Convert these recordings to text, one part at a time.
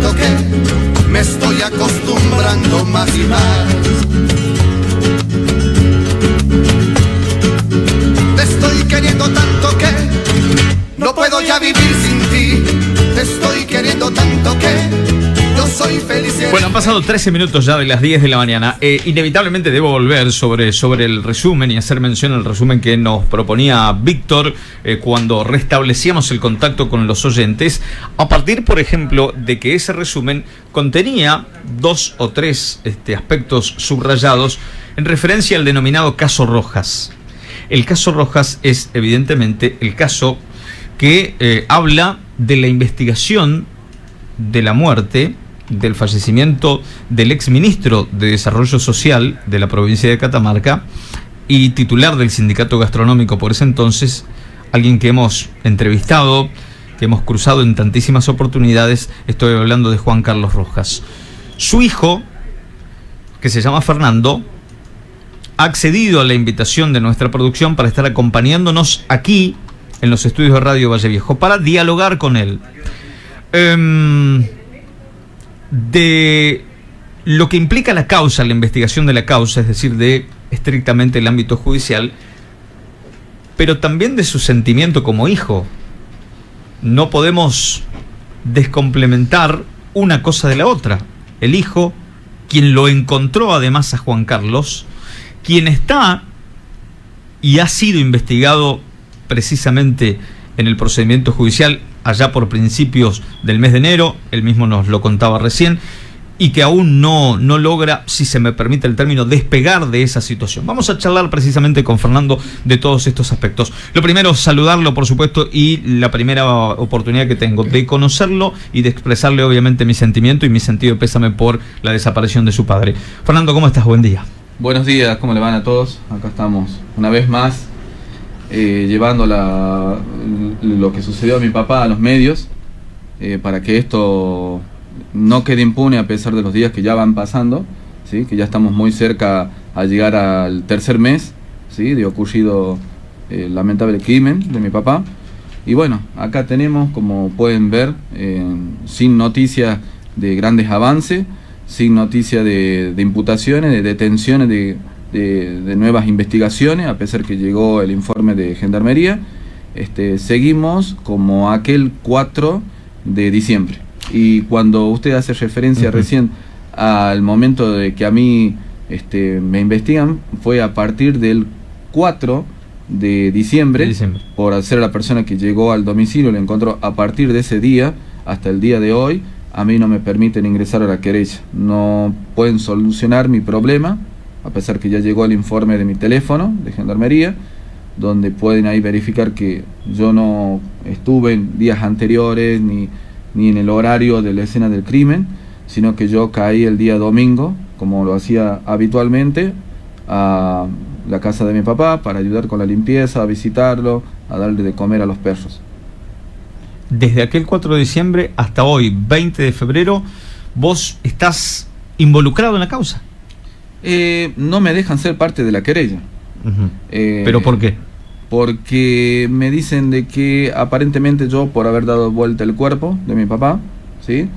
tanto que me estoy acostumbrando más y más. Te estoy queriendo tanto que no puedo ya vivir sin ti. Te estoy queriendo tanto que yo soy feliz. Bueno, han pasado 13 minutos ya de las 10 de la mañana. Inevitablemente debo volver sobre el resumen y hacer mención al resumen que nos proponía Víctor cuando restablecíamos el contacto con los oyentes, a partir, por ejemplo, de que ese resumen contenía 2 o 3 aspectos subrayados en referencia al denominado caso Rojas. El caso Rojas es evidentemente el caso que habla de la investigación de la muerte, del fallecimiento del exministro de Desarrollo Social de la provincia de Catamarca y titular del sindicato gastronómico por ese entonces, alguien que hemos entrevistado, que hemos cruzado en tantísimas oportunidades. Estoy hablando de Juan Carlos Rojas. Su hijo, que se llama Fernando, ha accedido a la invitación de nuestra producción para estar acompañándonos aquí en los estudios de Radio Valle Viejo para dialogar con él de lo que implica la causa, la investigación de la causa, es decir, de estrictamente el ámbito judicial, pero también de su sentimiento como hijo. No podemos descomplementar una cosa de la otra. El hijo, quien lo encontró además a Juan Carlos, quien está y ha sido investigado precisamente en el procedimiento judicial allá por principios del mes de enero, él mismo nos lo contaba recién, y que aún no logra, si se me permite el término, despegar de esa situación. Vamos a charlar precisamente con Fernando de todos estos aspectos. Lo primero, saludarlo, por supuesto, y la primera oportunidad que tengo de conocerlo y de expresarle obviamente mi sentimiento y mi sentido de pésame por la desaparición de su padre. Fernando, ¿cómo estás? Buen día. Buenos días, ¿cómo le van a todos? Acá estamos una vez más llevando lo que sucedió a mi papá a los medios para que esto no quede impune a pesar de los días que ya van pasando, ¿sí? Que ya estamos muy cerca a llegar al tercer mes, ¿sí? De ocurrido el lamentable crimen de mi papá. Y bueno, acá tenemos, como pueden ver, sin noticias de grandes avances, sin noticias de imputaciones, de detenciones, de nuevas investigaciones, a pesar que llegó el informe de Gendarmería. Seguimos como aquel 4 de diciembre. Y cuando usted hace referencia recién al momento de que a mí me investigan, fue a partir del 4 de diciembre, por ser la persona que llegó al domicilio, le encontró a partir de ese día hasta el día de hoy. A mí no me permiten ingresar a la querella, no pueden solucionar mi problema, a pesar que ya llegó el informe de mi teléfono de Gendarmería, donde pueden ahí verificar que yo no estuve en días anteriores ni en el horario de la escena del crimen, sino que yo caí el día domingo, como lo hacía habitualmente, a la casa de mi papá para ayudar con la limpieza, a visitarlo, a darle de comer a los perros. Desde aquel 4 de diciembre hasta hoy, 20 de febrero, ¿vos estás involucrado en la causa? No me dejan ser parte de la querella. ¿Pero por qué? Porque me dicen de que aparentemente yo, por haber dado vuelta el cuerpo de mi papá, ¿sí?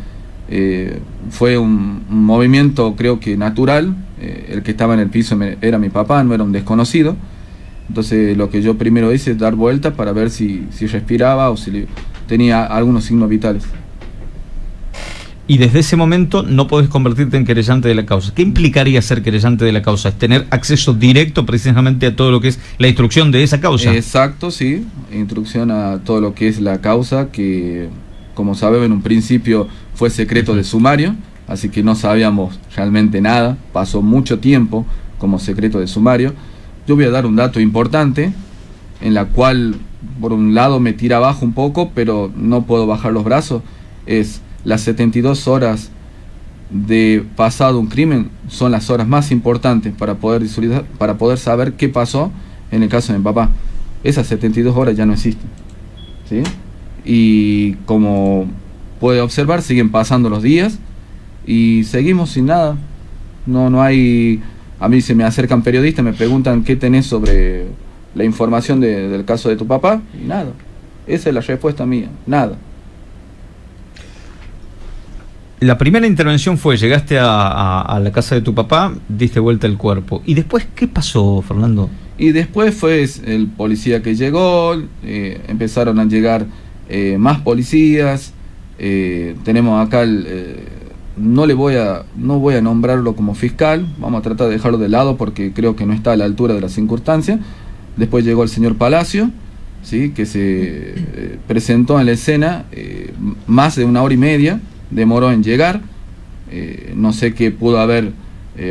Fue un movimiento, creo que natural. El que estaba en el piso era mi papá, no era un desconocido. Entonces lo que yo primero hice es dar vuelta para ver si respiraba o si tenía algunos signos vitales. Y desde ese momento no podés convertirte en querellante de la causa. ¿Qué implicaría ser querellante de la causa? ¿Es tener acceso directo precisamente a todo lo que es la instrucción de esa causa? Exacto, sí. Instrucción a todo lo que es la causa, que como sabemos en un principio fue secreto de sumario, así que no sabíamos realmente nada. Pasó mucho tiempo como secreto de sumario. Yo voy a dar un dato importante, en la cual por un lado me tira abajo un poco, pero no puedo bajar los brazos. Es las 72 horas de pasado un crimen son las horas más importantes para poder saber qué pasó en el caso de mi papá. Esas 72 horas ya no existen, ¿sí? Y como puede observar, siguen pasando los días y seguimos sin nada. No hay. A mí se me acercan periodistas, me preguntan qué tenés sobre la información del caso de tu papá, y nada. Esa es la respuesta mía, nada. La primera intervención fue, llegaste a la casa de tu papá, diste vuelta el cuerpo. ¿Y después qué pasó, Fernando? Y después fue el policía que llegó, empezaron a llegar más policías. Tenemos acá no voy a nombrarlo como fiscal, vamos a tratar de dejarlo de lado porque creo que no está a la altura de las circunstancias. Después llegó el señor Palacio, ¿sí? Que se presentó en la escena, más de 1 hora y media demoró en llegar. No sé qué pudo haber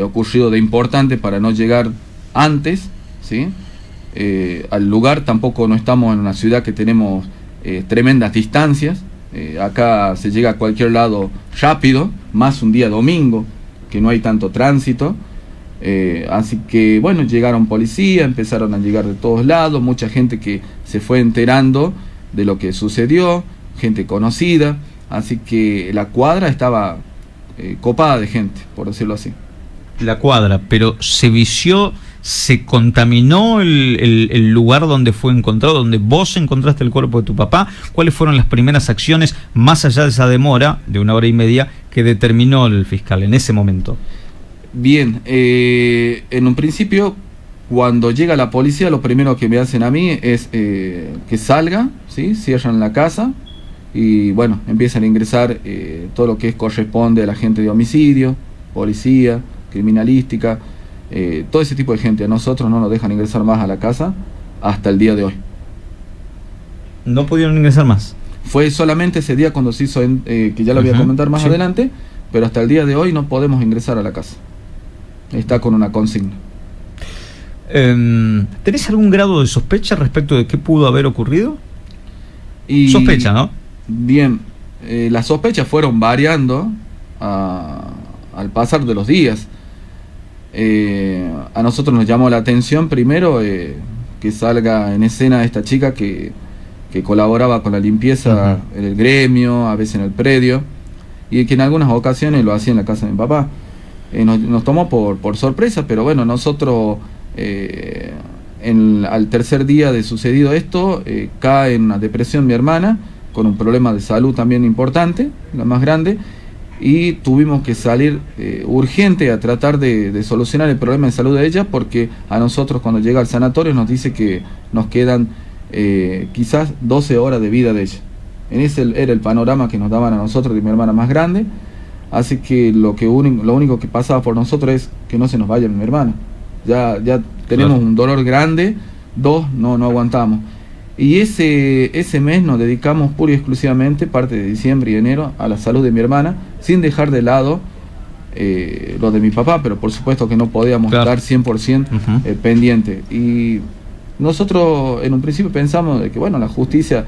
ocurrido de importante para no llegar antes, ¿sí? Al lugar. Tampoco no estamos en una ciudad que tenemos tremendas distancias. Acá se llega a cualquier lado rápido, más un día domingo que no hay tanto tránsito. Así que bueno, llegaron policías, empezaron a llegar de todos lados, mucha gente que se fue enterando de lo que sucedió, gente conocida. Así que la cuadra estaba copada de gente, por decirlo así. La cuadra, pero se vició, se contaminó el lugar donde fue encontrado, donde vos encontraste el cuerpo de tu papá. ¿Cuáles fueron las primeras acciones, más allá de esa demora de 1 hora y media, que determinó el fiscal en ese momento? Bien, en un principio, cuando llega la policía, lo primero que me hacen a mí es que salga, ¿sí? Cierran la casa y bueno, empiezan a ingresar todo lo que corresponde a la gente de homicidio, policía, criminalística, todo ese tipo de gente. A nosotros no nos dejan ingresar más a la casa hasta el día de hoy. ¿No pudieron ingresar más? Fue solamente ese día cuando se hizo, que ya lo voy a comentar más adelante, pero hasta el día de hoy no podemos ingresar a la casa. Está con una consigna. ¿Tenés algún grado de sospecha respecto de qué pudo haber ocurrido? Sospecha, ¿no? Bien, las sospechas fueron variando al pasar de los días. A nosotros nos llamó la atención primero que salga en escena esta chica que colaboraba con la limpieza en el gremio, a veces en el predio, y que en algunas ocasiones lo hacía en la casa de mi papá. Nos tomó por sorpresa, pero bueno, nosotros al tercer día de sucedido esto, cae en una depresión mi hermana, con un problema de salud también importante, la más grande, y tuvimos que salir urgente a tratar de solucionar el problema de salud de ella, porque a nosotros cuando llega al sanatorio nos dice que nos quedan quizás 12 horas de vida de ella. Ese era el panorama que nos daban a nosotros de mi hermana más grande. Así que lo único que pasaba por nosotros es que no se nos vaya mi hermana. Ya tenemos un dolor grande, no aguantamos. Y ese mes nos dedicamos pura y exclusivamente, parte de diciembre y enero, a la salud de mi hermana, sin dejar de lado lo de mi papá, pero por supuesto que no podíamos estar 100% pendiente. Y nosotros en un principio pensamos de que bueno, la justicia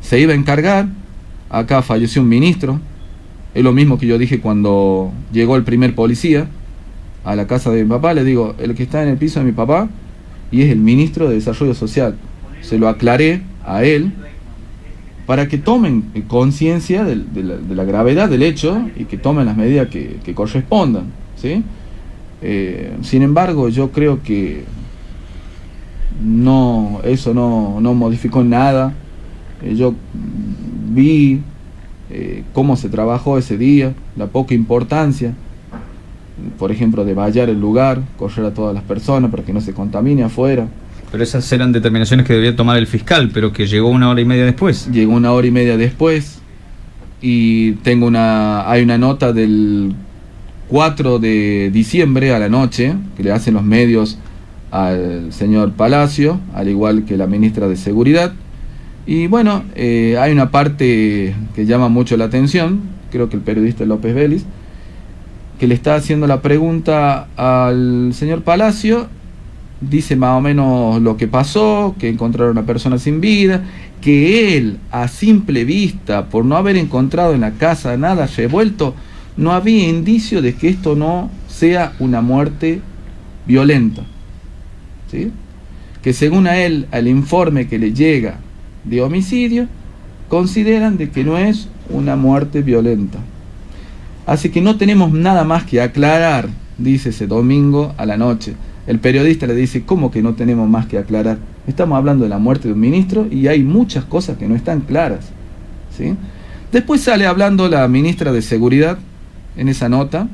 se iba a encargar. Acá falleció un ministro. Es lo mismo que yo dije cuando llegó el primer policía a la casa de mi papá. Le digo, el que está en el piso de mi papá y es el ministro de Desarrollo Social. Se lo aclaré a él para que tomen conciencia de la gravedad del hecho y que tomen las medidas que correspondan, ¿sí? Sin embargo, yo creo que eso no modificó nada. Yo vi cómo se trabajó ese día, la poca importancia, por ejemplo, de vallar el lugar, correr a todas las personas para que no se contamine afuera. Pero esas eran determinaciones que debía tomar el fiscal, pero que llegó 1 hora y media después. Llegó 1 hora y media después, y hay una nota del 4 de diciembre a la noche, que le hacen los medios al señor Palacio, al igual que la ministra de Seguridad. Y bueno, hay una parte que llama mucho la atención, creo que el periodista López Vélez, que le está haciendo la pregunta al señor Palacio, dice más o menos lo que pasó, que encontraron a una persona sin vida, que él, a simple vista, por no haber encontrado en la casa nada revuelto, no había indicio de que esto no sea una muerte violenta, ¿sí? Que según a él, al informe que le llega de homicidio, consideran de que no es una muerte violenta. Así que no tenemos nada más que aclarar, dice ese domingo a la noche. El periodista le dice, ¿cómo que no tenemos más que aclarar? Estamos hablando de la muerte de un ministro y hay muchas cosas que no están claras, ¿sí? Después sale hablando la ministra de Seguridad, en esa nota,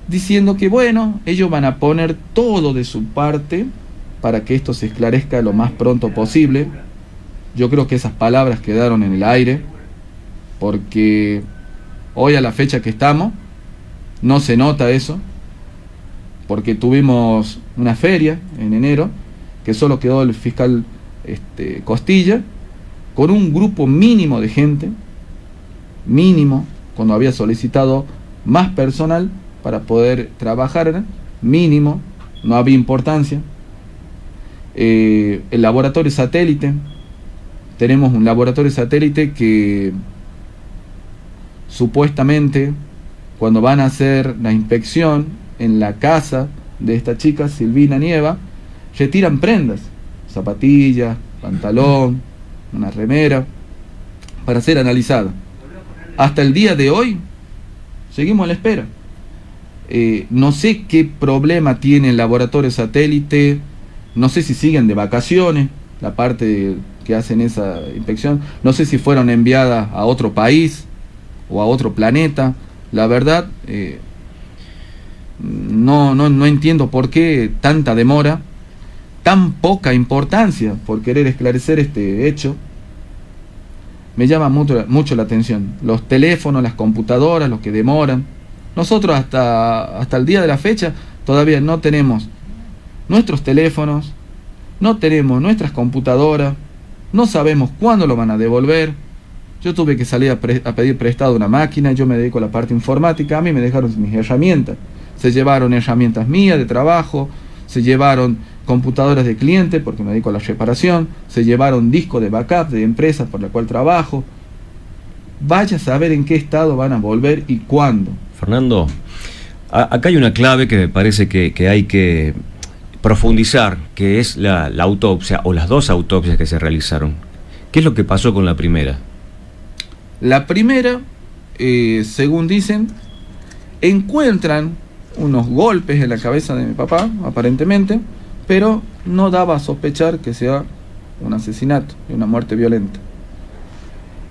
diciendo que bueno, ellos van a poner todo de su parte para que esto se esclarezca lo más pronto posible. Yo creo que esas palabras quedaron en el aire, porque hoy a la fecha que estamos, no se nota eso, porque tuvimos una feria en enero, que solo quedó el fiscal Costilla, con un grupo mínimo de gente, mínimo, cuando había solicitado más personal para poder trabajar, mínimo, no había importancia. El laboratorio satélite, tenemos un laboratorio satélite que supuestamente cuando van a hacer la inspección en la casa de esta chica, Silvina Nieva, retiran prendas, zapatillas, pantalón, una remera, para ser analizada. Hasta el día de hoy, seguimos a la espera. No sé qué problema tiene el laboratorio satélite, no sé si siguen de vacaciones, la parte que hacen esa inspección, no sé si fueron enviadas a otro país o a otro planeta. La verdad, no entiendo por qué tanta demora, tan poca importancia por querer esclarecer este hecho. Me llama mucho la atención. Los teléfonos, las computadoras, los que demoran. Nosotros hasta el día de la fecha todavía no tenemos nuestros teléfonos, no tenemos nuestras computadoras, no sabemos cuándo lo van a devolver. Yo tuve que salir a pedir prestado una máquina, yo me dedico a la parte informática, a mí me dejaron mis herramientas. Se llevaron herramientas mías de trabajo, se llevaron computadoras de cliente porque me dedico a la reparación, se llevaron discos de backup de empresas por la cual trabajo. Vaya a saber en qué estado van a volver y cuándo. Fernando, acá hay una clave que me parece que hay que profundizar, que es la autopsia o las dos autopsias que se realizaron. ¿Qué es lo que pasó con la primera? La primera, según dicen, encuentran unos golpes en la cabeza de mi papá, aparentemente, pero no daba a sospechar que sea un asesinato y una muerte violenta.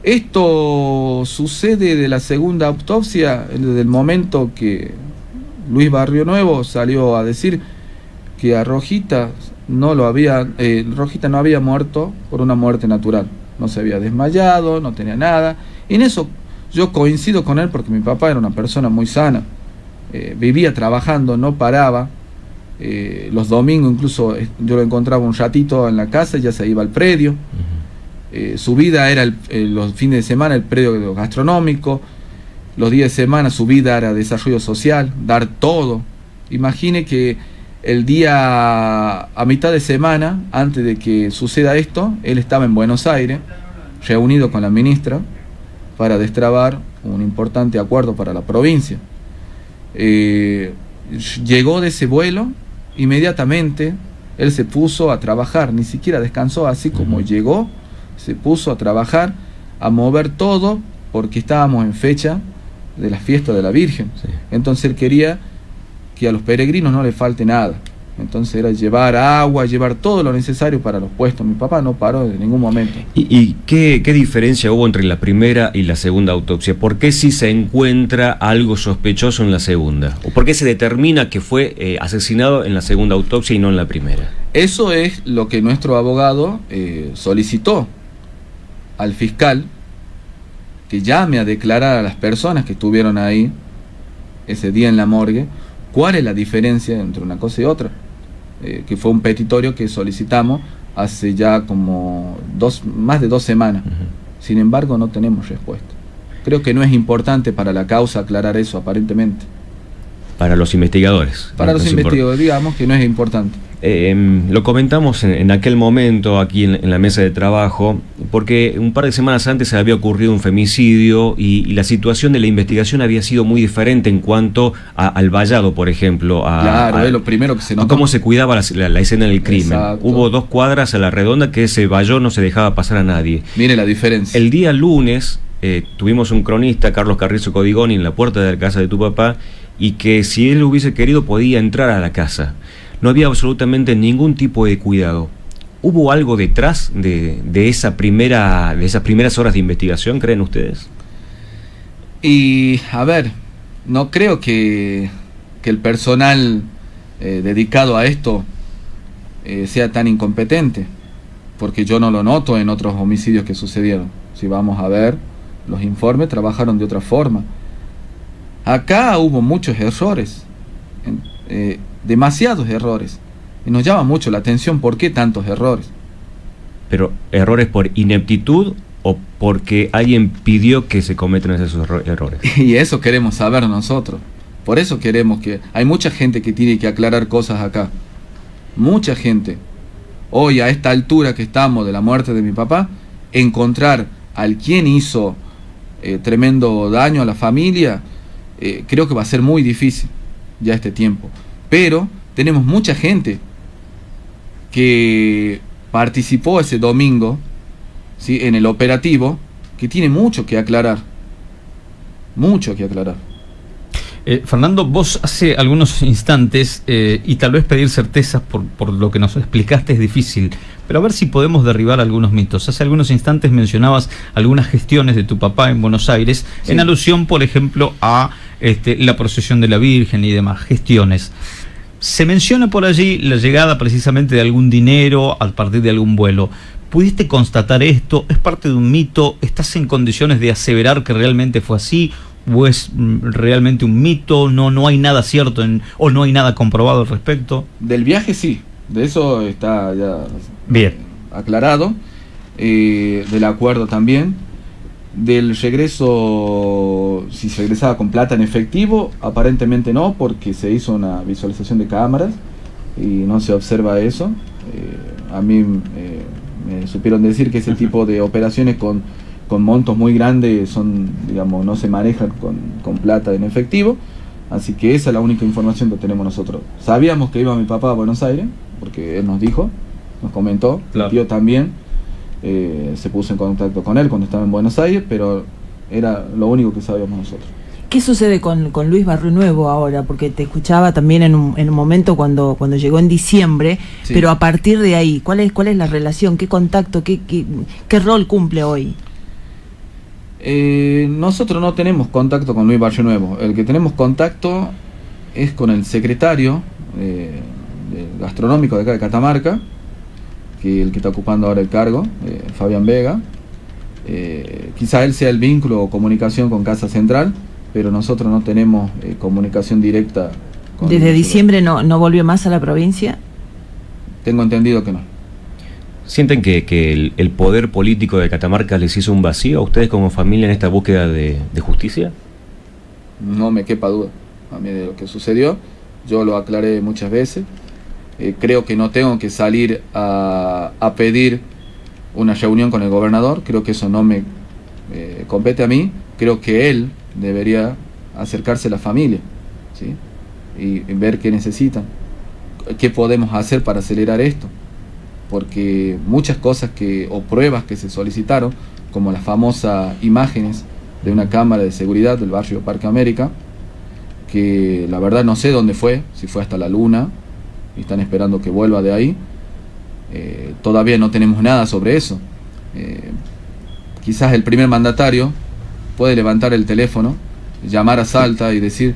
Esto sucede de la segunda autopsia, desde el momento que Luis Barrio Nuevo salió a decir que a Rojita Rojita no había muerto por una muerte natural, no se había desmayado, no tenía nada. Y en eso yo coincido con él porque mi papá era una persona muy sana, vivía trabajando, no paraba. Los domingos incluso yo lo encontraba un ratito en la casa y ya se iba al predio. Su vida era los fines de semana el predio gastronómico, los días de semana su vida era desarrollo social, dar todo. Imagine que el día a mitad de semana, antes de que suceda esto, él estaba en Buenos Aires, reunido con la ministra, para destrabar un importante acuerdo para la provincia. Llegó de ese vuelo, inmediatamente él se puso a trabajar, ni siquiera descansó, así como llegó, se puso a trabajar, a mover todo, porque estábamos en fecha de la fiesta de la Virgen. Sí. Entonces él quería que a los peregrinos no les falte nada. Entonces era llevar agua, llevar todo lo necesario para los puestos. Mi papá no paró en ningún momento. ¿Y qué diferencia hubo entre la primera y la segunda autopsia? ¿Por qué si se encuentra algo sospechoso en la segunda? ¿O por qué se determina que fue asesinado en la segunda autopsia y no en la primera? Eso es lo que nuestro abogado solicitó al fiscal, que llame a declarar a las personas que estuvieron ahí ese día en la morgue, cuál es la diferencia entre una cosa y otra, que fue un petitorio que solicitamos hace ya como más de 2 semanas. Sin embargo, no tenemos respuesta. Creo que no es importante para la causa aclarar eso, aparentemente. Para los investigadores. Para los investigadores, digamos que no es importante. Lo comentamos en aquel momento aquí en la mesa de trabajo, porque un par de semanas antes se había ocurrido un femicidio y la situación de la investigación había sido muy diferente en cuanto al vallado, por ejemplo. Claro, es lo primero que se notó. Cómo se cuidaba la escena del crimen. Exacto. Hubo 2 cuadras a la redonda que ese valló no se dejaba pasar a nadie. Mire la diferencia. El día lunes tuvimos un cronista, Carlos Carrizo Codigoni, en la puerta de la casa de tu papá, y que si él hubiese querido podía entrar a la casa. No había absolutamente ningún tipo de cuidado. ¿Hubo algo detrás de esas primeras horas de investigación, creen ustedes? Y, a ver, no creo que el personal dedicado a esto sea tan incompetente, porque yo no lo noto en otros homicidios que sucedieron. Si vamos a ver los informes, trabajaron de otra forma. Acá hubo muchos errores, demasiados errores, y nos llama mucho la atención por qué tantos errores. ¿Pero errores por ineptitud o porque alguien pidió que se cometan esos errores? Y eso queremos saber nosotros. Por eso queremos que... Hay mucha gente que tiene que aclarar cosas acá. Mucha gente. Hoy, a esta altura que estamos de la muerte de mi papá, encontrar al quien hizo tremendo daño a la familia, creo que va a ser muy difícil ya este tiempo. Pero tenemos mucha gente que participó ese domingo, ¿sí?, en el operativo, que tiene mucho que aclarar. Mucho que aclarar. Fernando, vos hace algunos instantes, y tal vez pedir certezas por lo que nos explicaste es difícil, pero a ver si podemos derribar algunos mitos. Hace algunos instantes mencionabas algunas gestiones de tu papá en Buenos Aires, sí, en alusión, por ejemplo, a la procesión de la Virgen y demás gestiones. Se menciona por allí la llegada precisamente de algún dinero a partir de algún vuelo. ¿Pudiste constatar esto? ¿Es parte de un mito? ¿Estás en condiciones de aseverar que realmente fue así? ¿O es realmente un mito? ¿No hay nada cierto o no hay nada comprobado al respecto? Del viaje sí, de eso está ya bien aclarado. Del acuerdo también. Del regreso, si se regresaba con plata en efectivo, aparentemente no, porque se hizo una visualización de cámaras y no se observa eso. A mí me supieron decir que ese tipo de operaciones con montos muy grandes son, digamos, no se manejan con plata en efectivo, así que esa es la única información que tenemos nosotros. Sabíamos que iba mi papá a Buenos Aires, porque él nos dijo, nos comentó, claro. Mi tío también se puso en contacto con él cuando estaba en Buenos Aires, pero era lo único que sabíamos nosotros. ¿Qué sucede con Luis Barrionuevo ahora? Porque te escuchaba también en un momento cuando llegó en diciembre, sí, pero a partir de ahí, ¿cuál es la relación? ¿Qué contacto? ¿Qué rol cumple hoy? Nosotros no tenemos contacto con Luis Barrionuevo. El que tenemos contacto es con el secretario gastronómico de acá de Catamarca, que el que está ocupando ahora el cargo, Fabián Vega. Quizá él sea el vínculo o comunicación con Casa Central, pero nosotros no tenemos comunicación directa con... ¿Desde diciembre no volvió más a la provincia? Tengo entendido que no. ¿Sienten que el poder político de Catamarca les hizo un vacío a ustedes como familia en esta búsqueda de justicia? No me quepa duda a mí de lo que sucedió. Yo lo aclaré muchas veces. Creo que no tengo que salir a pedir una reunión con el gobernador. Creo que eso no me compete a mí. Creo que él debería acercarse a la familia, ¿sí?, y ver qué necesitan, qué podemos hacer para acelerar esto. Porque muchas cosas o pruebas que se solicitaron, como las famosas imágenes de una cámara de seguridad del barrio Parque América, que la verdad no sé dónde fue, si fue hasta la Luna, y están esperando que vuelva de ahí. Todavía no tenemos nada sobre eso. Quizás el primer mandatario puede levantar el teléfono, llamar a Salta y decir: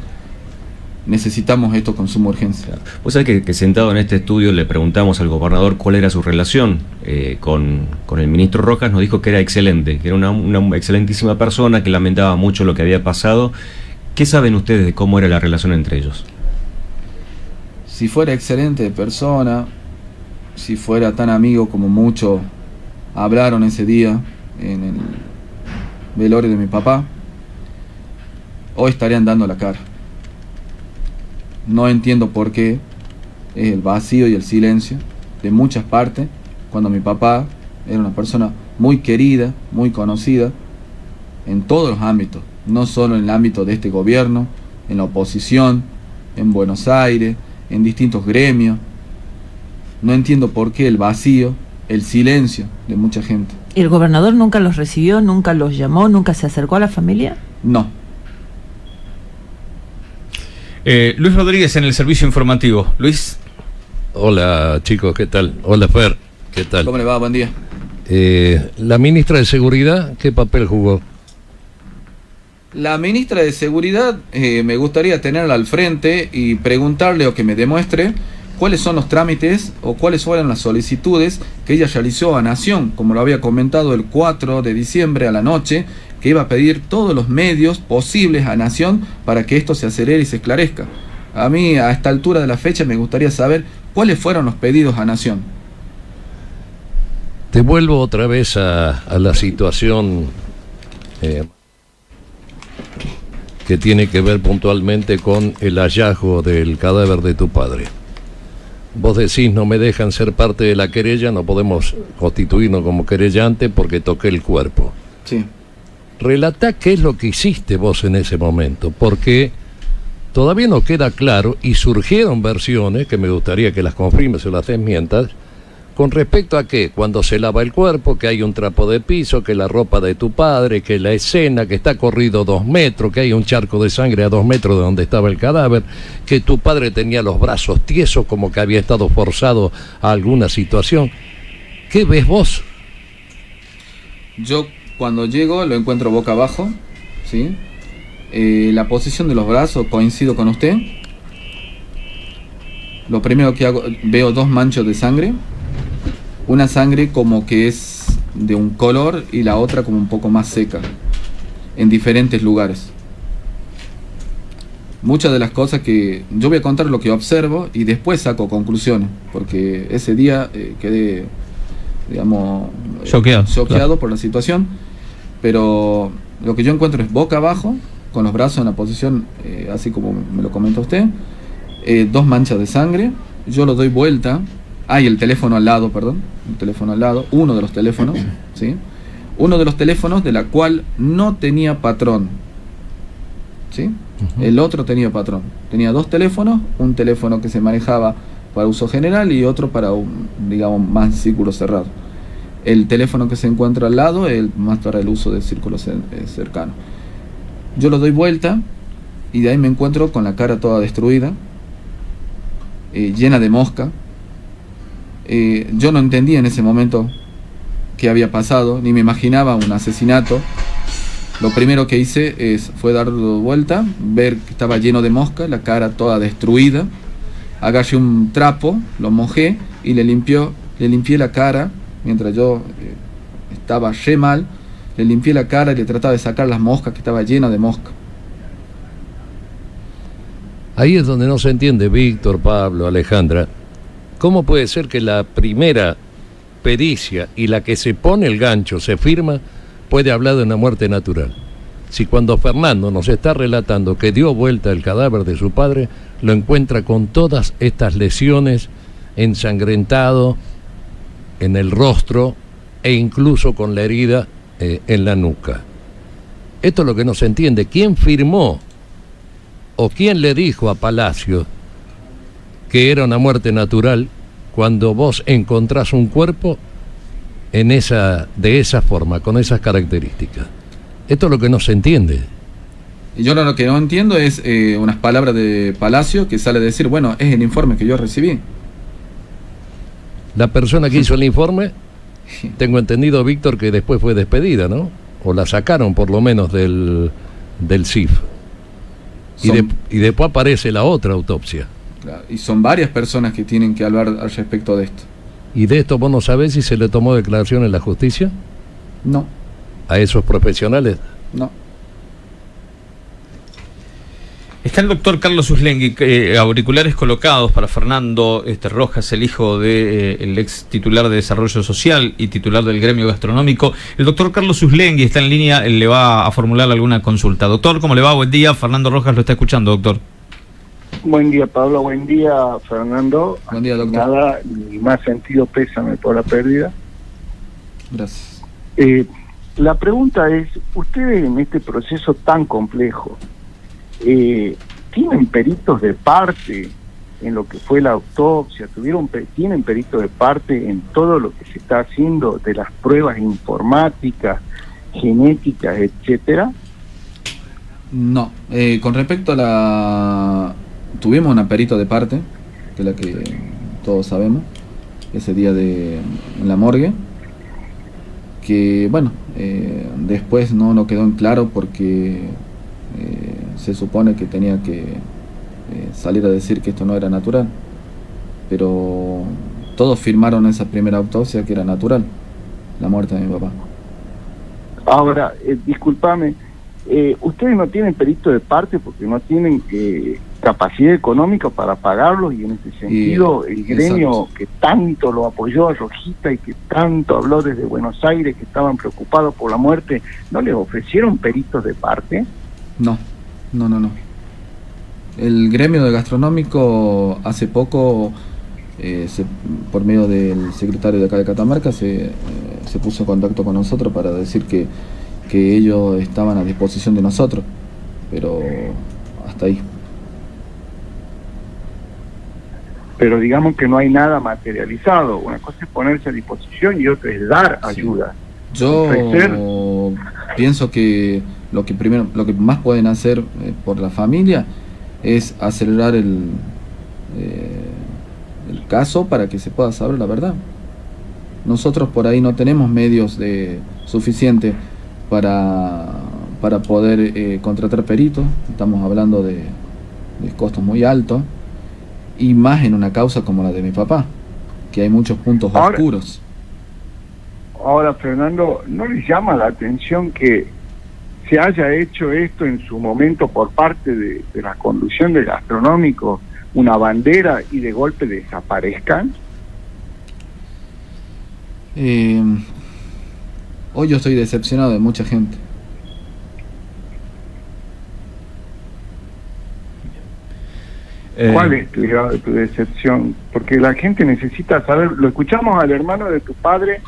necesitamos esto con suma urgencia. Vos sabés que sentado en este estudio le preguntamos al gobernador cuál era su relación con el ministro Rojas. Nos dijo que era excelente, que era una excelentísima persona, que lamentaba mucho lo que había pasado. ¿Qué saben ustedes de cómo era la relación entre ellos? Si fuera excelente persona, si fuera tan amigo como muchos hablaron ese día en el velorio de mi papá, hoy estarían dando la cara. No entiendo por qué es el vacío y el silencio de muchas partes, cuando mi papá era una persona muy querida, muy conocida en todos los ámbitos, no solo en el ámbito de este gobierno, en la oposición, en Buenos Aires, en distintos gremios. No entiendo por qué el vacío, el silencio de mucha gente. ¿El gobernador nunca los recibió, nunca los llamó, nunca se acercó a la familia? No. Luis Rodríguez en el servicio informativo. Luis. Hola chicos, ¿qué tal? Hola Fer, ¿qué tal? ¿Cómo le va? Buen día. La ministra de Seguridad, ¿qué papel jugó? La ministra de Seguridad, me gustaría tenerla al frente y preguntarle o que me demuestre cuáles son los trámites o cuáles fueron las solicitudes que ella realizó a Nación, como lo había comentado el 4 de diciembre a la noche, que iba a pedir todos los medios posibles a Nación para que esto se acelere y se esclarezca. A mí, a esta altura de la fecha, me gustaría saber cuáles fueron los pedidos a Nación. Te vuelvo otra vez a la situación que tiene que ver puntualmente con el hallazgo del cadáver de tu padre. Vos decís, no me dejan ser parte de la querella, no podemos constituirnos como querellante porque toqué el cuerpo. Sí. Relatá qué es lo que hiciste vos en ese momento, porque todavía no queda claro y surgieron versiones que me gustaría que las confirmes o las desmientas con respecto a que cuando se lava el cuerpo, que hay un trapo de piso, que la ropa de tu padre, que la escena, que está corrido 2 metros, que hay un charco de sangre a 2 metros de donde estaba el cadáver, que tu padre tenía los brazos tiesos como que había estado forzado a alguna situación. ¿Qué ves vos? Yo cuando llego lo encuentro boca abajo, ¿sí? La posición de los brazos, coincido con usted. Lo primero que hago, veo 2 manchos de sangre. Una sangre como que es de un color y la otra como un poco más seca, en diferentes lugares. Muchas de las cosas que yo voy a contar lo que observo y después saco conclusiones, porque ese día quedé, digamos, choqueado claro, por la situación. Pero lo que yo encuentro es boca abajo, con los brazos en la posición así como me lo comenta usted, 2 manchas de sangre. Yo lo doy vuelta. Hay el teléfono al lado, perdón, el teléfono al lado, uno de los teléfonos, ¿sí? Uno de los teléfonos de la cual no tenía patrón, ¿sí? El otro tenía patrón. Tenía 2 teléfonos, un teléfono que se manejaba para uso general y otro para un, digamos, más círculo cerrado. El teléfono que se encuentra al lado es más para el uso de círculo cercano. Yo lo doy vuelta y de ahí me encuentro con la cara toda destruida, llena de mosca. Yo no entendía en ese momento qué había pasado, ni me imaginaba un asesinato. Lo primero que hice fue dar vuelta, ver que estaba lleno de mosca, la cara toda destruida. Agarré un trapo, lo mojé y le limpié la cara, mientras yo estaba re mal, le limpié la cara y le trataba de sacar las moscas, que estaba llena de mosca. Ahí es donde no se entiende, Víctor, Pablo, Alejandra. ¿Cómo puede ser que la primera pericia y la que se pone el gancho, se firma, puede hablar de una muerte natural? Si cuando Fernando nos está relatando que dio vuelta el cadáver de su padre, lo encuentra con todas estas lesiones, ensangrentado en el rostro e incluso con la herida en la nuca. Esto es lo que no se entiende. ¿Quién firmó o quién le dijo a Palacio que era una muerte natural cuando vos encontrás un cuerpo de esa forma, con esas características? Esto es lo que no se entiende. Y yo lo que no entiendo es unas palabras de Palacio que sale a decir, bueno, es el informe que yo recibí. La persona que hizo el informe, tengo entendido, Víctor, que después fue despedida, ¿no? O la sacaron por lo menos del CIF. Y después aparece la otra autopsia. Claro, y son varias personas que tienen que hablar al respecto de esto. ¿Y de esto vos no sabés si se le tomó declaración en la justicia? No. ¿A esos profesionales? No. Está el doctor Carlos Uslengui, auriculares colocados para Fernando Rojas, el hijo del ex titular de Desarrollo Social y titular del gremio gastronómico. El doctor Carlos Uslengui está en línea, le va a formular alguna consulta. Doctor, ¿cómo le va? Buen día. Fernando Rojas lo está escuchando, doctor. Buen día, Pablo. Buen día, Fernando. Buen día, doctor. Nada, ni más sentido pésame por la pérdida. Gracias. La pregunta es, ustedes en este proceso tan complejo, ¿tienen peritos de parte en lo que fue la autopsia? ¿Tienen peritos de parte en todo lo que se está haciendo de las pruebas informáticas, genéticas, etcétera? No. Con respecto a tuvimos una perito de parte, de la que todos sabemos, ese día en la morgue, que bueno, después no quedó en claro porque se supone que tenía que salir a decir que esto no era natural, pero todos firmaron esa primera autopsia que era natural, la muerte de mi papá. Ahora, discúlpame, ustedes no tienen perito de parte porque no tienen capacidad económica para pagarlos, y en ese sentido el gremio que tanto lo apoyó a Rojita y que tanto habló desde Buenos Aires, que estaban preocupados por la muerte, ¿no les ofrecieron peritos de parte? No. El gremio de gastronómico hace poco, por medio del secretario de acá de Catamarca, se puso en contacto con nosotros para decir que ellos estaban a disposición de nosotros, pero hasta ahí. Pero digamos que no hay nada materializado. Una cosa es ponerse a disposición y otra es dar ayuda. Yo pienso que lo que más pueden hacer por la familia es acelerar el caso para que se pueda saber la verdad. Nosotros por ahí no tenemos medios suficientes para poder contratar peritos. Estamos hablando de costos muy altos, y más en una causa como la de mi papá, que hay muchos puntos oscuros. Ahora, Fernando, ¿no les llama la atención que se haya hecho esto en su momento por parte de la conducción del gastronómico, una bandera, y de golpe desaparezcan? Hoy yo estoy decepcionado de mucha gente. ¿Cuál es tu grado de tu decepción? Porque la gente necesita saber. Lo escuchamos al hermano de tu padre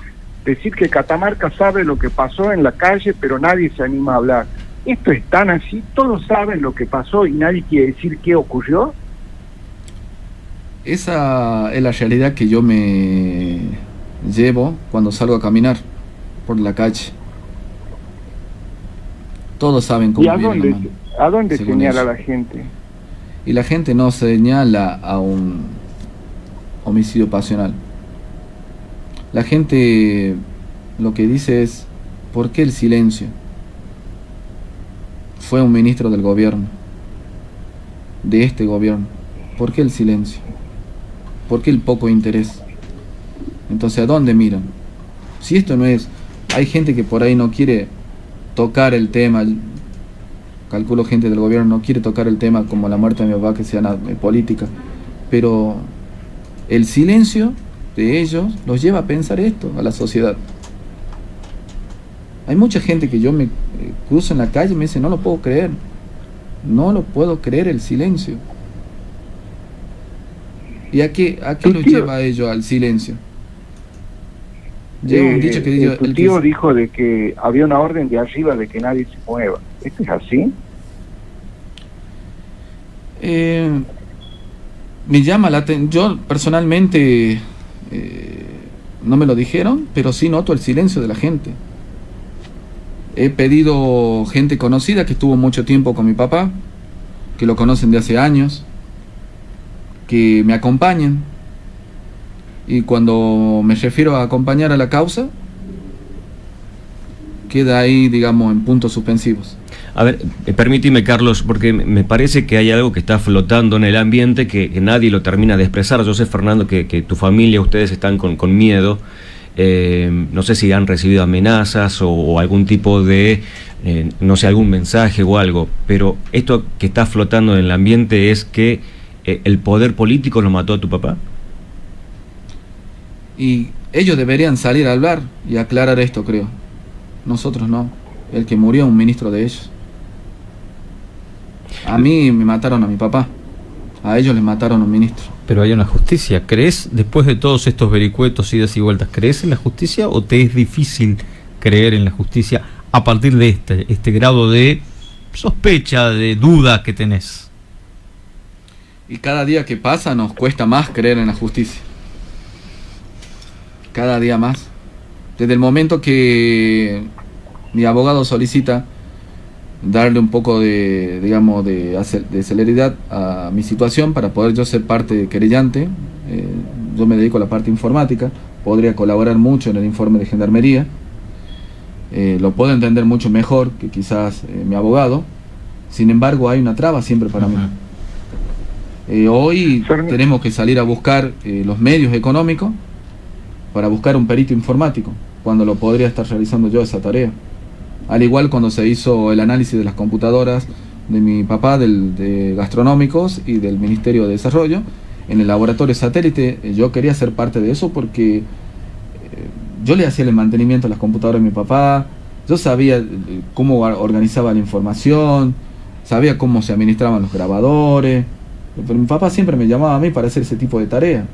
decir que Catamarca sabe lo que pasó en la calle, pero nadie se anima a hablar. ¿Esto es tan así? ¿Todos saben lo que pasó y nadie quiere decir qué ocurrió? Esa es la realidad que yo me llevo cuando salgo a caminar por la calle. Todos saben cómo viene. ¿Y a dónde señala la gente? Y la gente no señala a un homicidio pasional. La gente lo que dice es: ¿por qué el silencio? Fue un ministro del gobierno, de este gobierno. ¿Por qué el silencio? ¿Por qué el poco interés? Entonces, ¿a dónde miran? Si esto no es... Hay gente que por ahí no quiere tocar el tema, calculo gente del gobierno no quiere tocar el tema como la muerte de mi papá, que sea política, pero el silencio de ellos los lleva a pensar esto, a la sociedad. Hay mucha gente que yo me cruzo en la calle y me dice: no lo puedo creer, no lo puedo creer el silencio. ¿Y a qué los lleva a ellos al silencio? Lleva un dicho que dice... Tu tío dijo de que había una orden de arriba de que nadie se mueva. ¿Esto es así? Me llama la atención. Yo personalmente no me lo dijeron, pero sí noto el silencio de la gente. He pedido gente conocida que estuvo mucho tiempo con mi papá, que lo conocen de hace años, que me acompañen. Y cuando me refiero a acompañar a la causa, queda ahí, digamos, en puntos suspensivos. A ver, permíteme, Carlos, porque me parece que hay algo que está flotando en el ambiente que nadie lo termina de expresar. Yo sé, Fernando, que tu familia, ustedes están con miedo. No sé si han recibido amenazas o algún tipo de, no sé, algún mensaje o algo, pero esto que está flotando en el ambiente es que el poder político lo mató a tu papá. Y ellos deberían salir a hablar y aclarar esto, creo. Nosotros no. El que murió es un ministro de ellos. A mí me mataron a mi papá. A ellos les mataron a un ministro. Pero hay una justicia. ¿Crees, después de todos estos vericuetos, idas y vueltas, crees en la justicia o te es difícil creer en la justicia a partir de este grado de sospecha, de duda que tenés? Y cada día que pasa nos cuesta más creer en la justicia. Cada día más. Desde el momento que mi abogado solicita darle un poco de, digamos, de celeridad a mi situación para poder yo ser parte querellante, yo me dedico a la parte informática, podría colaborar mucho en el informe de gendarmería, lo puedo entender mucho mejor que quizás mi abogado. Sin embargo, hay una traba siempre para mí. Hoy tenemos que salir a buscar los medios económicos para buscar un perito informático, cuando lo podría estar realizando yo esa tarea. Al igual cuando se hizo el análisis de las computadoras de mi papá, de gastronómicos y del Ministerio de Desarrollo, en el laboratorio satélite, yo quería ser parte de eso porque yo le hacía el mantenimiento a las computadoras de mi papá, yo sabía cómo organizaba la información, sabía cómo se administraban los grabadores, pero mi papá siempre me llamaba a mí para hacer ese tipo de tarea.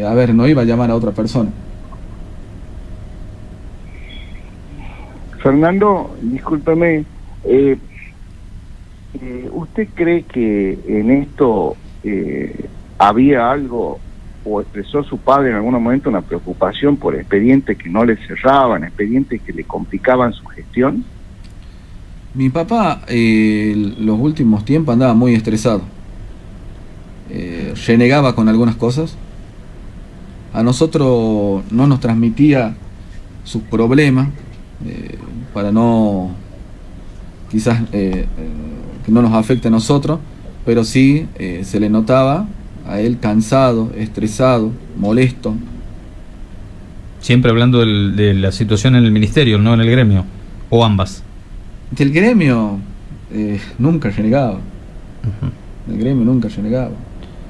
A ver, no iba a llamar a otra persona. Fernando, discúlpeme, ¿usted cree que en esto había algo, o expresó su padre en algún momento una preocupación por expedientes que no le cerraban, expedientes que le complicaban su gestión? Mi papá los últimos tiempos andaba muy estresado, renegaba con algunas cosas, a nosotros no nos transmitía sus problemas, para no, quizás que no nos afecte a nosotros, pero sí se le notaba a él cansado, estresado, molesto. Siempre hablando de la situación en el ministerio, no en el gremio, o ambas. El gremio nunca renegaba. El gremio nunca renegaba.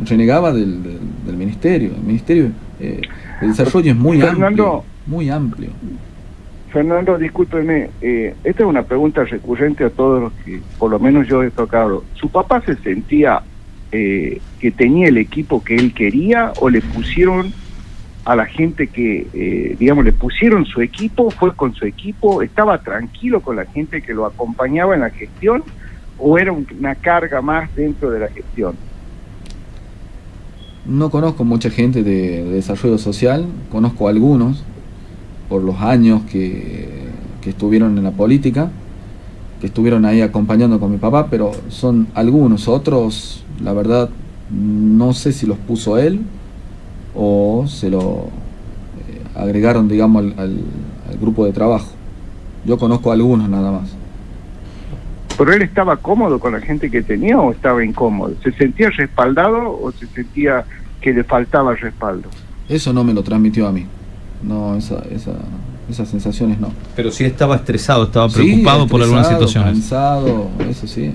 Renegaba del ministerio. El ministerio, el desarrollo es muy amplio. Muy amplio. Fernando, discúlpeme, esta es una pregunta recurrente a todos los que, por lo menos yo he tocado. ¿Su papá se sentía que tenía el equipo que él quería, o le pusieron a la gente que, digamos, le pusieron su equipo, fue con su equipo, estaba tranquilo con la gente que lo acompañaba en la gestión, o era una carga más dentro de la gestión? No conozco mucha gente de desarrollo social, conozco a algunos por los años que estuvieron en la política, que estuvieron ahí acompañando con mi papá, pero son algunos. Otros, la verdad, no sé si los puso él o se lo agregaron, digamos, al grupo de trabajo. Yo conozco a algunos nada más. ¿Pero él estaba cómodo con la gente que tenía o estaba incómodo? ¿Se sentía respaldado o se sentía que le faltaba respaldo? Eso no me lo transmitió a mí. No, esas sensaciones no. Pero sí estaba estresado, estaba preocupado por algunas situaciones. Cansado, eso sí.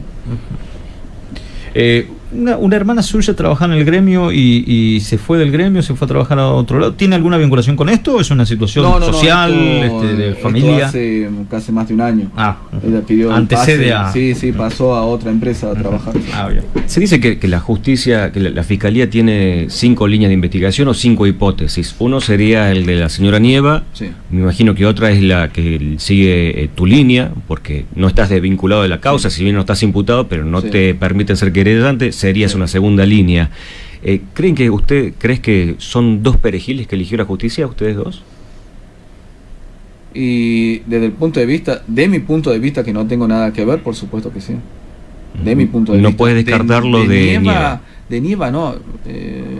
Una hermana suya trabajaba en el gremio y se fue del gremio, se fue a trabajar a otro lado. ¿Tiene alguna vinculación con esto o es una situación social, de familia? Esto hace casi más de un año. Ella pidió antecede a... Sí, pasó a otra empresa a trabajar. Bien. Se dice que la justicia, que la fiscalía tiene 5 líneas de investigación o 5 hipótesis. Uno sería el de la señora Nieva. Sí. Me imagino que otra es la que sigue tu línea, porque no estás desvinculado de la causa, si bien no estás imputado, pero no te permiten ser querellante. Serías una segunda línea. ¿Crees que son 2 perejiles que eligió la justicia, ustedes dos? Y desde el punto de vista, de mi punto de vista, que no tengo nada que ver, por supuesto que sí. De mi punto de vista. No puedes descartarlo de Nieva. De Nieva no.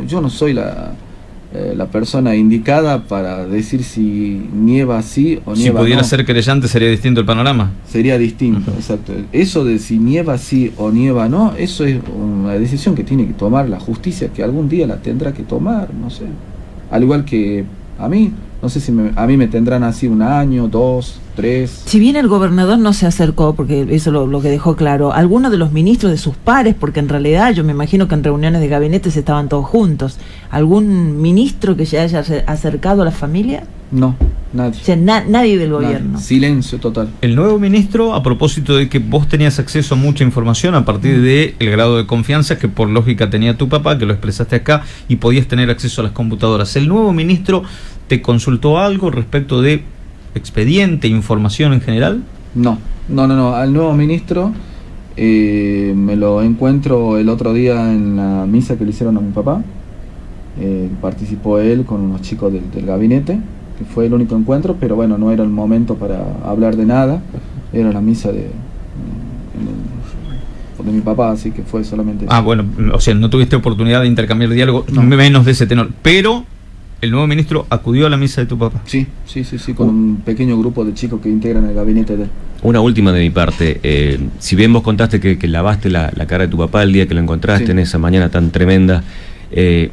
Yo no soy la persona indicada para decir si Nieva sí o Nieva no. Si pudiera ser querellante sería distinto el panorama. Sería distinto, exacto. Eso de si Nieva sí o Nieva no, eso es una decisión que tiene que tomar la justicia, que algún día la tendrá que tomar, no sé. Al igual que a mí, no sé si a mí me tendrán así 1 año, 2, 3. Si bien el gobernador no se acercó, porque eso lo que dejó claro, algunos de los ministros de sus pares, porque en realidad yo me imagino que en reuniones de gabinete se estaban todos juntos, ¿algún ministro que se haya acercado a la familia? No, nadie. O sea, nadie del gobierno. Silencio total. El nuevo ministro, a propósito de que vos tenías acceso a mucha información a partir del grado de confianza que por lógica tenía tu papá, que lo expresaste acá, y podías tener acceso a las computadoras. ¿El nuevo ministro te consultó algo respecto de expediente, información en general? No. Al nuevo ministro me lo encuentro el otro día en la misa que le hicieron a mi papá. Participó él con unos chicos del gabinete, que fue el único encuentro, pero bueno, no era el momento para hablar de nada. Era la misa de mi papá, así que fue solamente eso. Bueno, o sea, no tuviste oportunidad de intercambiar diálogo, menos de ese tenor, pero el nuevo ministro acudió a la misa de tu papá. Sí, con un pequeño grupo de chicos que integran el gabinete de él. Una última de mi parte. Si bien vos contaste que lavaste la cara de tu papá el día que lo encontraste, Sí. en esa mañana tan tremenda,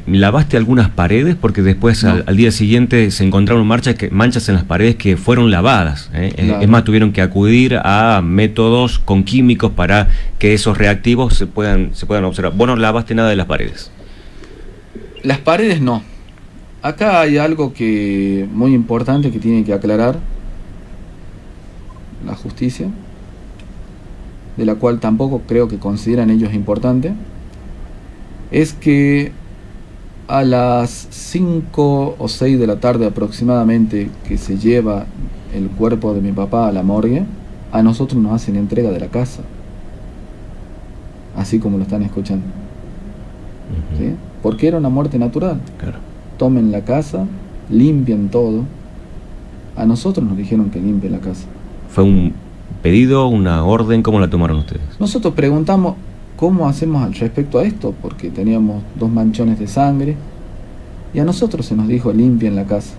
¿lavaste algunas paredes? Porque después No. al día siguiente se encontraron manchas en las paredes que fueron lavadas. Claro. Es más, tuvieron que acudir a métodos con químicos para que esos reactivos se puedan observar. Vos no lavaste nada de las paredes. Las paredes no. Acá hay algo que muy importante que tiene que aclarar la justicia, de la cual tampoco creo que consideran ellos importante, es que a las 5 o 6 de la tarde aproximadamente que se lleva el cuerpo de mi papá a la morgue, a nosotros nos hacen entrega de la casa, así como lo están escuchando. ¿Sí? Porque era una muerte natural. Claro. Tomen la casa, limpien todo. A nosotros nos dijeron que limpien la casa. ¿Fue un pedido, una orden? ¿Cómo la tomaron ustedes? Nosotros preguntamos cómo hacemos al respecto a esto, porque teníamos 2 manchones de sangre, y a nosotros se nos dijo limpien la casa,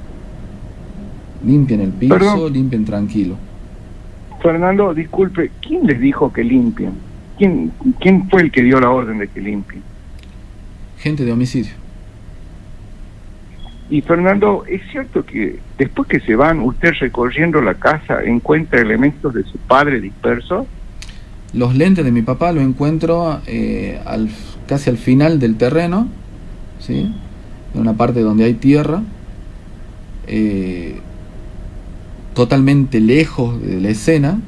limpien el piso, Perdón. limpien tranquilo. Fernando, disculpe, ¿quién les dijo que limpien? ¿Quién fue el que dio la orden de que limpien? Gente de homicidio. Y Fernando, ¿es cierto que después que se van, usted recorriendo la casa encuentra elementos de su padre dispersos? Los lentes de mi papá lo encuentro casi al final del terreno, ¿sí? En una parte donde hay tierra, totalmente lejos de la escena,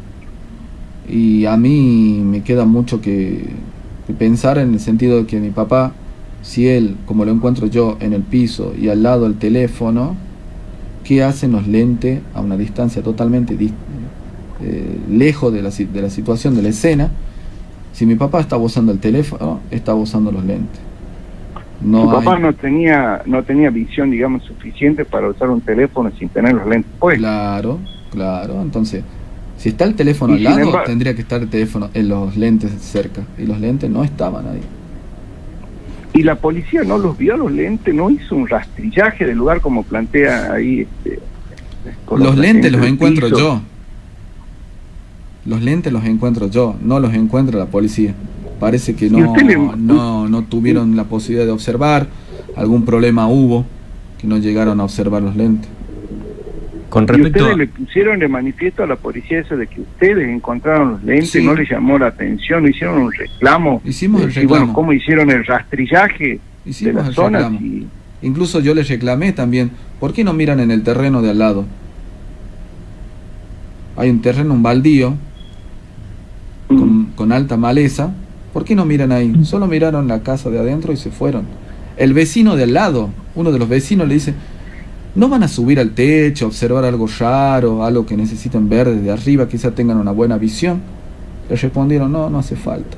y a mí me queda mucho que pensar en el sentido de que mi papá, si él, como lo encuentro yo, en el piso y al lado el teléfono, ¿qué hacen los lentes a una distancia totalmente lejos de la situación de la escena? Si mi papá estaba usando el teléfono, estaba usando los lentes. Su papá no tenía visión, digamos, suficiente para usar un teléfono sin tener los lentes puestos. Claro, entonces, si está el teléfono al lado, tendría que estar el teléfono, los lentes cerca, y los lentes no estaban ahí. Y la policía no los vio los lentes, no hizo un rastrillaje del lugar como plantea ahí. Los lentes los encuentro yo. Los lentes los encuentro yo, no los encuentra la policía. Parece que no tuvieron la posibilidad de observar, algún problema hubo, que no llegaron a observar los lentes. Con ¿Y respecto ustedes le pusieron de manifiesto a la policía eso de que ustedes encontraron los lentes, Sí. no les llamó la atención, no hicieron un reclamo? Hicimos el Y bueno, reclamo. ¿cómo hicieron el rastrillaje Hicimos de la el zona? reclamo. Incluso yo les reclamé también, ¿por qué no miran en el terreno de al lado? Hay un terreno, un baldío, con alta maleza. ¿Por qué no miran ahí? Solo miraron la casa de adentro y se fueron. El vecino de al lado, uno de los vecinos le dice, ¿no van a subir al techo, a observar algo raro, algo que necesiten ver desde arriba, quizá tengan una buena visión? Le respondieron, no hace falta.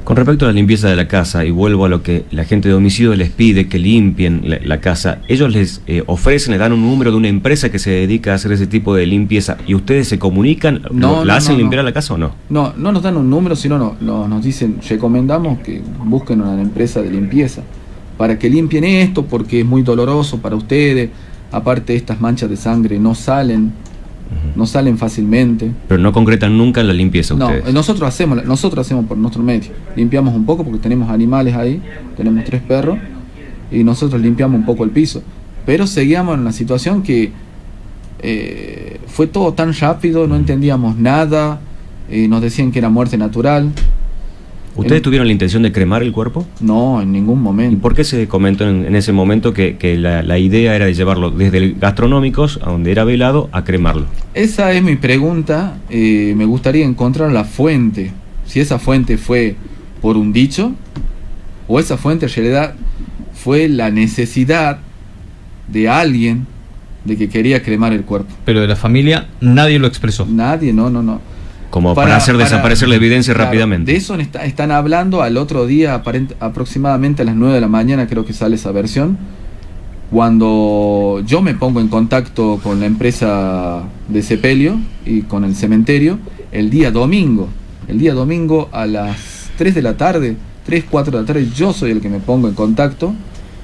Con respecto a la limpieza de la casa, y vuelvo a lo que la gente de homicidio les pide, que limpien la casa, ellos les ofrecen, les dan un número de una empresa que se dedica a hacer ese tipo de limpieza, y ustedes se comunican, ¿la hacen limpiar a la casa o no? No nos dan un número, sino nos dicen, recomendamos que busquen una empresa de limpieza, para que limpien esto, porque es muy doloroso para ustedes, aparte estas manchas de sangre no salen fácilmente. Pero no concretan nunca la limpieza ustedes. No, nosotros hacemos por nuestro medio. Limpiamos un poco porque tenemos animales ahí, tenemos 3 perros, y nosotros limpiamos un poco el piso. Pero seguíamos en la situación que fue todo tan rápido, no entendíamos nada, nos decían que era muerte natural. ¿Ustedes tuvieron la intención de cremar el cuerpo? No, en ningún momento. ¿Y por qué se comentó en ese momento que la idea era de llevarlo desde el gastronómicos, a donde era velado, a cremarlo? Esa es mi pregunta. Me gustaría encontrar la fuente. Si esa fuente fue por un dicho, o esa fuente en realidad fue la necesidad de alguien de que quería cremar el cuerpo. Pero de la familia nadie lo expresó. Nadie, no. Como para hacer desaparecer la evidencia claro, rápidamente. De eso están hablando al otro día, aproximadamente a las 9 de la mañana, creo que sale esa versión. Cuando yo me pongo en contacto con la empresa de sepelio y con el cementerio, el día domingo a las 3 de la tarde, 3, 4 de la tarde, yo soy el que me pongo en contacto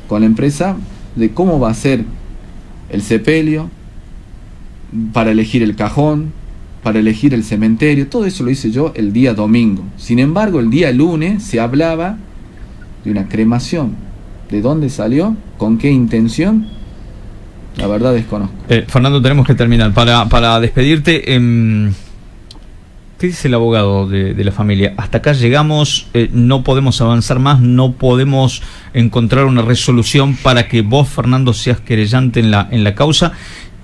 con la empresa de cómo va a ser el sepelio, para elegir el cajón, para elegir el cementerio. Todo eso lo hice yo el día domingo. Sin embargo, el día lunes se hablaba de una cremación. ¿De dónde salió? ¿Con qué intención? La verdad desconozco. Fernando, tenemos que terminar. Para despedirte, ¿qué dice el abogado de la familia? Hasta acá llegamos, no podemos avanzar más, no podemos encontrar una resolución para que vos, Fernando, seas querellante en la causa.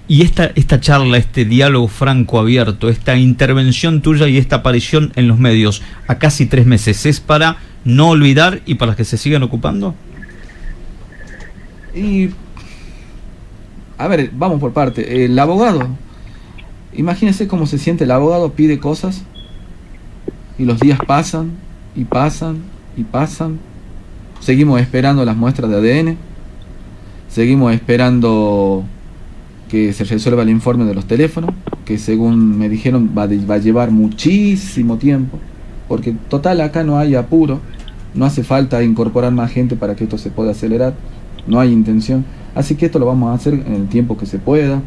Y esta charla, este diálogo franco, abierto, esta intervención tuya y esta aparición en los medios a casi 3 meses, ¿es para no olvidar y para que se sigan ocupando? Y, a ver, vamos por parte. El abogado, imagínense cómo se siente el abogado, pide cosas y los días pasan y pasan y pasan. Seguimos esperando las muestras de ADN, seguimos esperando que se resuelva el informe de los teléfonos, que según me dijeron va a llevar muchísimo tiempo, porque total acá no hay apuro, no hace falta incorporar más gente para que esto se pueda acelerar, no hay intención, así que esto lo vamos a hacer en el tiempo que se pueda,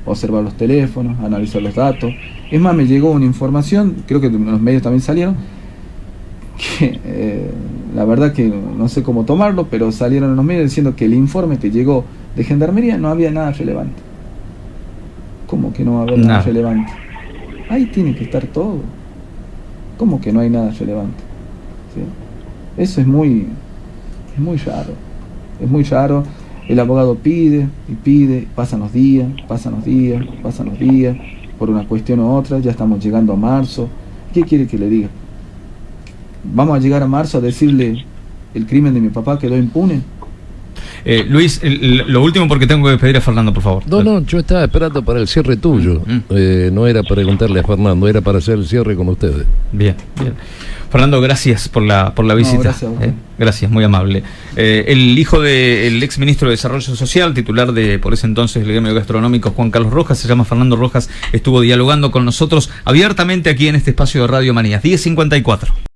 observar los teléfonos, analizar los datos. Es más, me llegó una información, creo que en los medios también salieron, que la verdad que no sé cómo tomarlo, pero salieron en los medios diciendo que el informe que llegó de Gendarmería no había nada relevante. ¿Cómo que no va a haber nada relevante? Ahí tiene que estar todo. ¿Cómo que no hay nada relevante? ¿Sí? Eso es muy raro. Es muy raro. El abogado pide y pide, pasan los días, por una cuestión u otra, ya estamos llegando a marzo. ¿Qué quiere que le diga? ¿Vamos a llegar a marzo a decirle el crimen de mi papá quedó impune? Luis, lo último, porque tengo que despedir a Fernando, por favor. No, yo estaba esperando para el cierre tuyo. No era para preguntarle a Fernando, era para hacer el cierre con ustedes. Bien. Fernando, gracias por la visita. Gracias, gracias, muy amable. El hijo del ex ministro de Desarrollo Social, titular de, por ese entonces, el gremio gastronómico, Juan Carlos Rojas, se llama Fernando Rojas, estuvo dialogando con nosotros abiertamente aquí en este espacio de Radio Manías. 10:54.